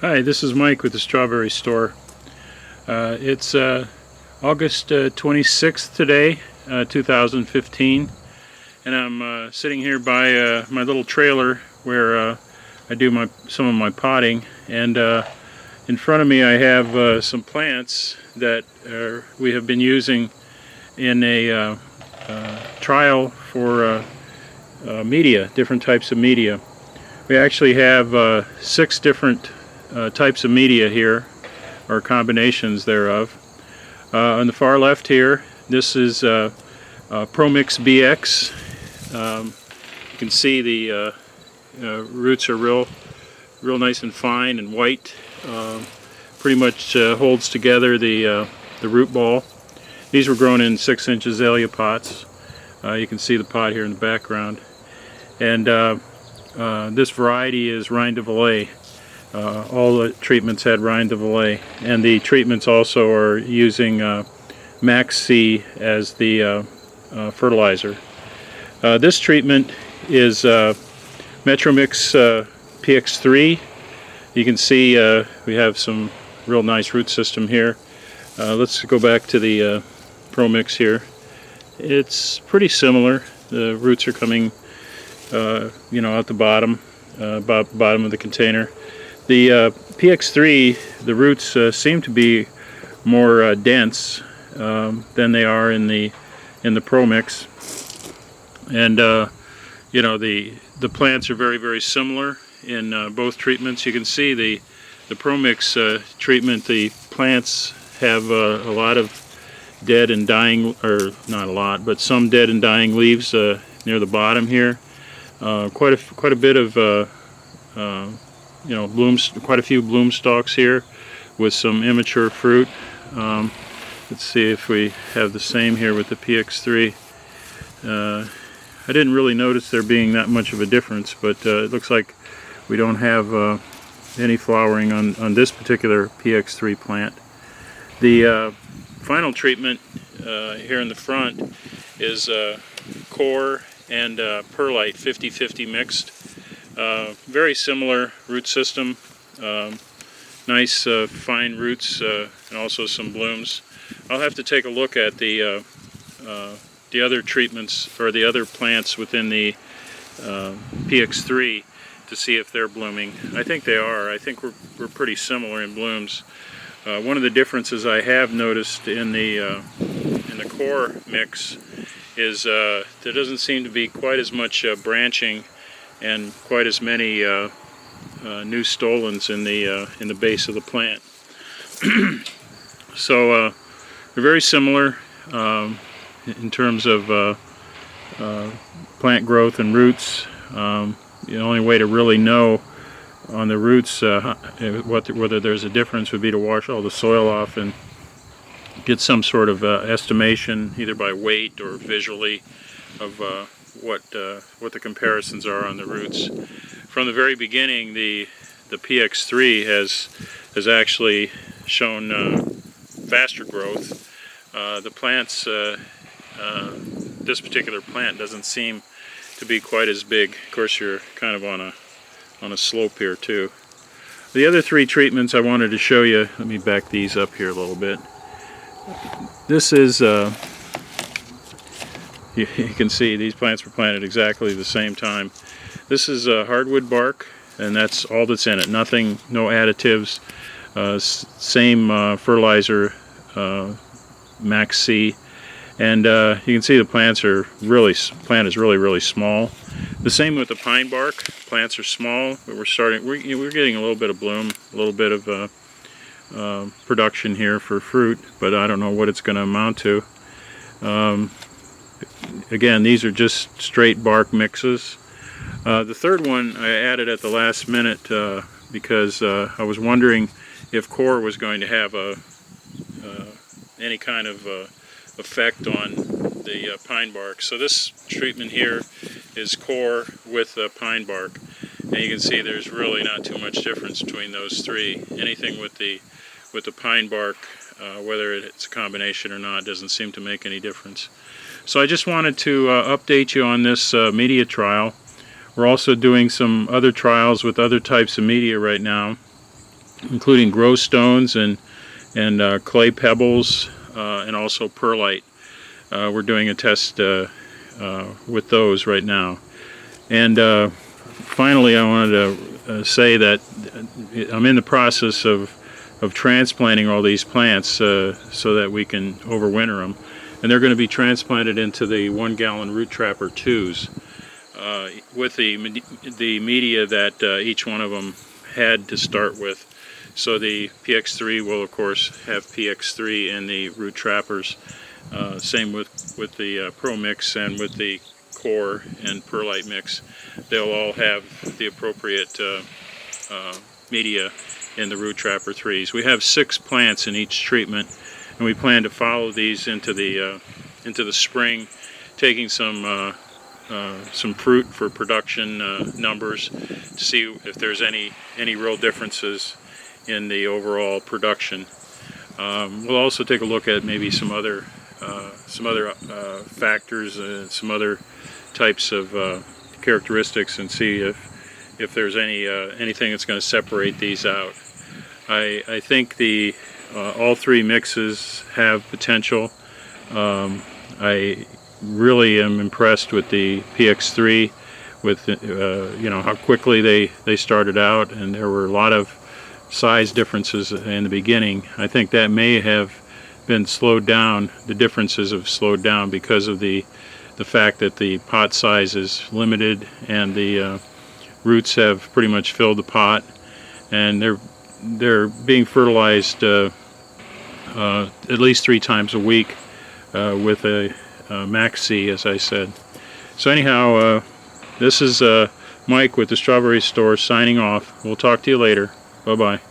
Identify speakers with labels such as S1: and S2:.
S1: Hi, this is Mike with the Strawberry Store. It's August 26th today, 2015, and I'm sitting here by my little trailer where I do some of my potting, and in front of me I have some plants that we have been using in a trial for media, different types of media. We actually have 6 different types of media here, or combinations thereof. On the far left here, this is ProMix BX. You can see the roots are real nice and fine and white. Pretty much holds together the root ball. These were grown in 6-inch azalea pots. You can see the pot here in the background. And this variety is Reine de Valais. All the treatments had Reine de Valais, and the treatments also are using Max C as the fertilizer. This treatment is ProMix PX3. You can see we have some real nice root system here. Let's go back to the ProMix here. It's pretty similar. The roots are coming out the bottom, bottom of the container. The PX3, the roots seem to be more dense than they are in the ProMix, and the plants are very similar in both treatments. You can see the ProMix treatment, the plants have a lot of dead and dying, or not a lot, but some dead and dying leaves near the bottom here. Quite a bit of blooms, quite a few bloom stalks here with some immature fruit. Let's see if we have the same here with the PX3. I didn't really notice there being that much of a difference, but it looks like we don't have any flowering on this particular PX3 plant. The final treatment here in the front is Coir and Perlite 50-50 mixed. Very similar root system, nice fine roots and also some blooms. I'll have to take a look at the other treatments, or the other plants within the PX3 to see if they're blooming. I think they are. I think we're pretty similar in blooms. One of the differences I have noticed in the Coir mix is there doesn't seem to be quite as much branching and quite as many new stolons in the base of the plant. So they're very similar in terms of plant growth and roots. The only way to really know on the roots whether there's a difference would be to wash all the soil off and get some sort of estimation, either by weight or visually, of what the comparisons are on the roots. From the very beginning, the PX3 has actually shown faster growth. The plants, this particular plant doesn't seem to be quite as big. Of course, you're kind of on a slope here too. The other 3 treatments I wanted to show you, let me back these up here a little bit. This is, you can see these plants were planted exactly the same time. This is Hardwood Bark, and that's all that's in it. Nothing, no additives. Same fertilizer, Max C. And you can see the plants are plant is really small. The same with the pine bark. Plants are small, but we're getting a little bit of bloom, a little bit of production here for fruit, but I don't know what it's going to amount to. Again, these are just straight bark mixes. The third one I added at the last minute because I was wondering if Coir was going to have any kind of effect on the pine bark. So this treatment here is Coir with pine bark, and you can see there's really not too much difference between those 3. Anything with the pine bark, whether it's a combination or not, doesn't seem to make any difference. So I just wanted to update you on this media trial. We're also doing some other trials with other types of media right now. including grow stones and clay pebbles, and also perlite. We're doing a test with those right now. And finally, I wanted to say that I'm in the process of transplanting all these plants so that we can overwinter them. And they're going to be transplanted into the 1-gallon RootTrapper IIs with the media that each one of them had to start with. So the PX3 will of course have PX3 in the RootTrappers. Same with the ProMix and with the Coir and Perlite mix. They'll all have the appropriate media in the RootTrapper IIIs. We have 6 plants in each treatment, and we plan to follow these into the spring, taking some fruit for production numbers to see if there's any real differences in the overall production. We'll also take a look at maybe some other factors, some other types of characteristics, and see if there's anything that's going to separate these out. I think all 3 mixes have potential. I really am impressed with the PX3, with how quickly they started out, and there were a lot of size differences in the beginning. I think that may have been slowed down. The differences have slowed down because of the fact that the pot size is limited, and the roots have pretty much filled the pot, and they're being fertilized at least 3 times a week with a Maxi, as I said. So anyhow, this is Mike with the Strawberry Store signing off. We'll talk to you later. Bye-bye.